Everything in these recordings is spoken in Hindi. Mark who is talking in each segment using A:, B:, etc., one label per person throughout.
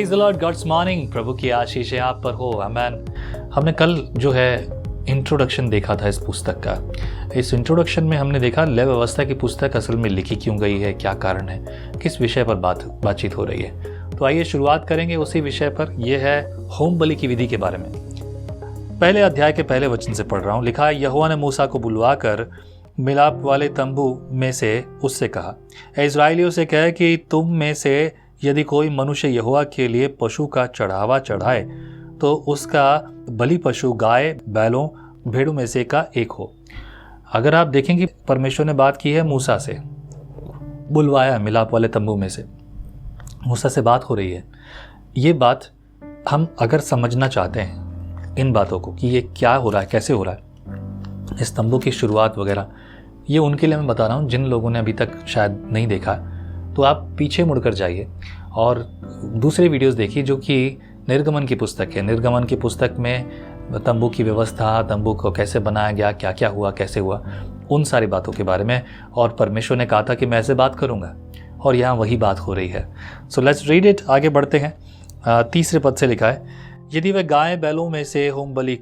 A: Praise the Lord, God's morning. प्रभु की आशीष आप पर हो, आमेन। हमने कल जो है इंट्रोडक्शन देखा था इस पुस्तक का। इस इंट्रोडक्शन में हमने देखा लय व्यवस्था की पुस्तक असल में लिखी क्यों गई है, क्या कारण है, किस विषय पर बातचीत हो रही है। तो आइए शुरुआत करेंगे उसी विषय पर। यह है होम बलि की विधि के बारे में। पहले अध्याय के पहले वचन से पढ़ रहा हूँ। लिखा है, यहोवा ने मूसा को बुलवाकर मिलाप वाले तंबू में से उससे कहा, इस्राएलियों से कह कि तुम में से यदि कोई मनुष्य यहोवा के लिए पशु का चढ़ावा चढ़ाए तो उसका बलि पशु गाय, बैलों, भेड़ों में से का एक हो। अगर आप देखेंगे परमेश्वर ने बात की है मूसा से, बुलवाया मिलाप वाले तंबू में से, मूसा से बात हो रही है। ये बात हम अगर समझना चाहते हैं इन बातों को कि ये क्या हो रहा है, कैसे हो रहा है, इस तंबू की शुरुआत वगैरह, ये उनके लिए मैं बता रहा हूँ जिन लोगों ने अभी तक शायद नहीं देखा। तो आप पीछे मुड़कर जाइए और दूसरे वीडियोस देखिए जो कि निर्गमन की पुस्तक है। निर्गमन की पुस्तक में तंबू की व्यवस्था, तंबू को कैसे बनाया गया, क्या क्या हुआ, कैसे हुआ, उन सारी बातों के बारे में। और परमेश्वर ने कहा था कि मैं ऐसे बात करूँगा और यहाँ वही बात हो रही है। So let's read it. आगे बढ़ते हैं। तीसरे पद से लिखा है, यदि वह गाय बैलों में से होम बलि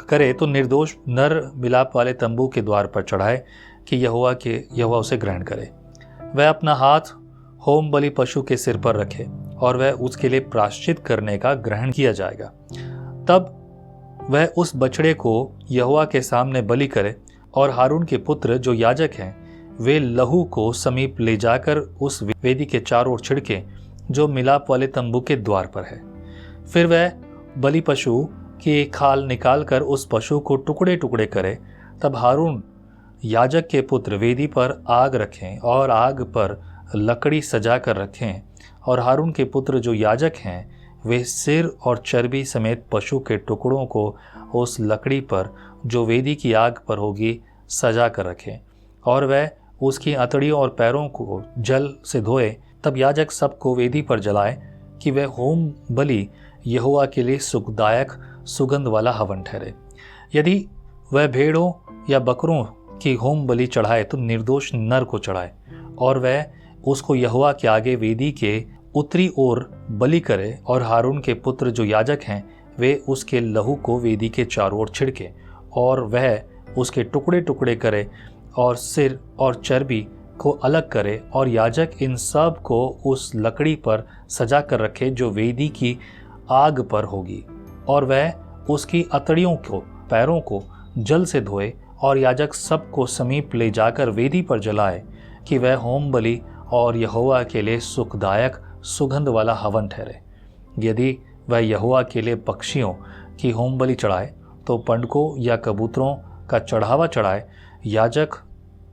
A: करे तो निर्दोष नर मिलाप वाले तंबू के द्वार पर चढ़ाए कि यहोवा उसे ग्रहण करे। वह अपना हाथ होम बलि पशु के सिर पर रखे और वह उसके लिए प्रायश्चित करने का ग्रहण किया जाएगा। तब वह उस बछड़े को यहोवा के सामने बलि करे और हारून के पुत्र जो याजक हैं वे लहू को समीप ले जाकर उस वेदी के चारों ओर छिड़के जो मिलाप वाले तंबू के द्वार पर है। फिर वह बलि पशु की खाल निकालकर उस पशु को टुकड़े टुकड़े करे। तब हारून याजक के पुत्र वेदी पर आग रखें और आग पर लकड़ी सजा कर रखें और हारून के पुत्र जो याजक हैं वे सिर और चर्बी समेत पशु के टुकड़ों को उस लकड़ी पर जो वेदी की आग पर होगी सजा कर रखें और वह उसकी अतड़ियों और पैरों को जल से धोए। तब याजक सबको वेदी पर जलाए कि वह होम बलि यहोवा के लिए सुखदायक सुगंध वाला हवन ठहरे। यदि वह भेड़ों या बकरों की होम बलि चढ़ाए तो निर्दोष नर को चढ़ाए और वह उसको यहोवा के आगे वेदी के उत्तरी ओर बलि करे और हारून के पुत्र जो याजक हैं वे उसके लहू को वेदी के चारों ओर छिड़के और वह उसके टुकड़े टुकड़े करे और सिर और चर्बी को अलग करे और याजक इन सब को उस लकड़ी पर सजा कर रखे जो वेदी की आग पर होगी और वह उसकी अतड़ियों को, पैरों को जल से धोए और याजक सबको समीप ले जाकर वेदी पर जलाए कि वह होम बलि और यहोवा के लिए सुखदायक सुगंध वाला हवन ठहरे। यदि वह यहोवा के लिए पक्षियों की होम बलि चढ़ाए तो पंडकों या कबूतरों का चढ़ावा चढ़ाए। याजक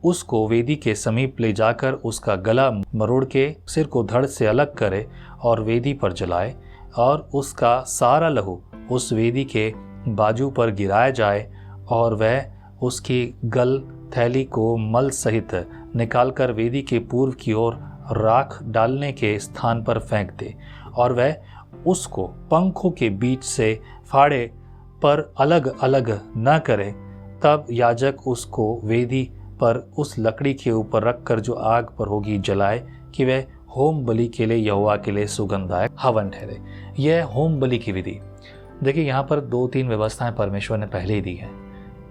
A: उसको वेदी के समीप ले जाकर उसका गला मरोड़ के सिर को धड़ से अलग करे और वेदी पर जलाए और उसका सारा लहू उस वेदी के बाजू पर गिराया जाए और वह उसकी गल थैली को मल सहित निकालकर वेदी के पूर्व की ओर राख डालने के स्थान पर फेंक दे और वह उसको पंखों के बीच से फाड़े पर अलग अलग न करे। तब याजक उसको वेदी पर उस लकड़ी के ऊपर रखकर जो आग पर होगी जलाए कि वह होम बलि के लिए यहोवा के लिए सुगंधदायक हवन ठहरे। यह होम बलि की विधि। देखिए यहाँ पर 2-3 व्यवस्थाएं परमेश्वर ने पहले ही दी हैं।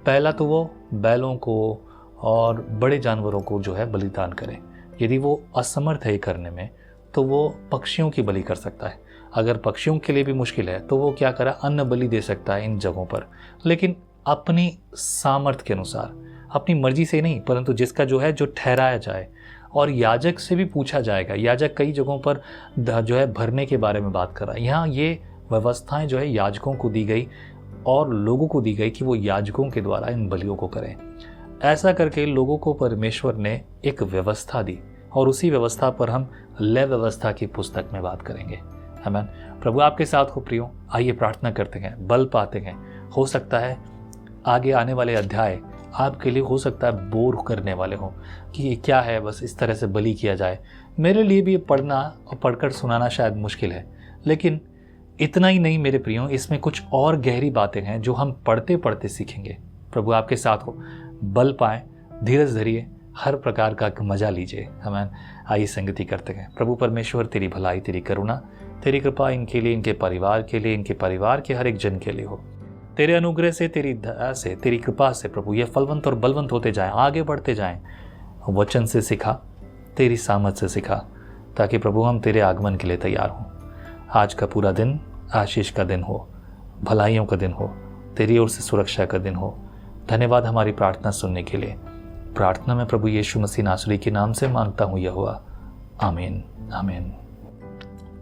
A: पहला तो वो बैलों को और बड़े जानवरों को जो है बलिदान करें। यदि वो असमर्थ है करने में तो वो पक्षियों की बलि कर सकता है। अगर पक्षियों के लिए भी मुश्किल है तो वो क्या करा, अन्न बलि दे सकता है इन जगहों पर, लेकिन अपनी सामर्थ्य के अनुसार, अपनी मर्जी से नहीं, परंतु जिसका जो है जो ठहराया जाए। और याजक से भी पूछा जाएगा। याजक कई जगहों पर जो है भरने के बारे में बात कर रहा है। यहाँ ये व्यवस्थाएं जो है याजकों को दी गई और लोगों को दी गई कि वो याजकों के द्वारा इन बलियों को करें। ऐसा करके लोगों को परमेश्वर ने एक व्यवस्था दी और उसी व्यवस्था पर हम लय व्यवस्था की पुस्तक में बात करेंगे। आमीन। प्रभु आपके साथ हो प्रियो। आइए प्रार्थना करते हैं, बल पाते हैं। हो सकता है आगे आने वाले अध्याय आपके लिए हो सकता है बोर करने वाले हों कि ये क्या है, बस इस तरह से बलि किया जाए। मेरे लिए भी ये पढ़ना और पढ़कर सुनाना शायद मुश्किल है, लेकिन इतना ही नहीं मेरे प्रियो, इसमें कुछ और गहरी बातें हैं जो हम पढ़ते पढ़ते सीखेंगे। प्रभु आपके साथ हो, बल पाएं, धीरज धरिए, हर प्रकार का मजा लीजिए। हमें आइए संगति करते हैं। प्रभु परमेश्वर, तेरी भलाई, तेरी करुणा, तेरी कृपा इनके लिए, इनके परिवार के लिए, इनके परिवार के हर एक जन के लिए हो। तेरे अनुग्रह से, तेरी दया से, तेरी कृपा से प्रभु ये फलवंत और बलवंत होते जाएं, आगे बढ़ते जाएं। वचन से सिखा, तेरी सामर्थ से सिखा, ताकि प्रभु हम तेरे आगमन के लिए तैयार हों। आज का पूरा दिन आशीष का दिन हो, भलाइयों का दिन हो, तेरी ओर से सुरक्षा का दिन हो। धन्यवाद हमारी प्रार्थना सुनने के लिए। प्रार्थना में प्रभु यीशु मसीह नासरी के नाम से मांगता हूँ यहोवा, आमीन आमीन।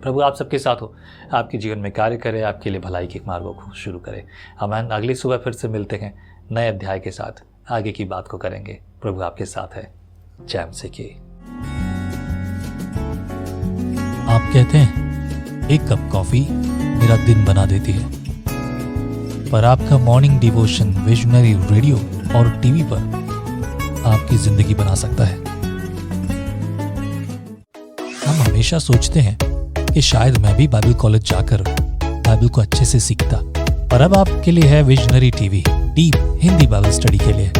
A: प्रभु आप सबके साथ हो, आपके जीवन में कार्य करे, आपके लिए भलाई के मार्गों को शुरू करे। आमीन। अगली सुबह फिर से मिलते हैं नए अध्याय के साथ, आगे की बात को करेंगे। प्रभु आपके साथ है। जय मसीह की।
B: आप कहते हैं एक कप कॉफी मेरा दिन बना देती है, पर आपका मॉर्निंग डिवोशन विजनरी रेडियो और टीवी पर आपकी जिंदगी बना सकता है। हम हमेशा सोचते हैं कि शायद मैं भी बाइबल कॉलेज जाकर बाइबल को अच्छे से सीखता, पर अब आपके लिए है visionary TV, deep Hindi Bible study के लिए।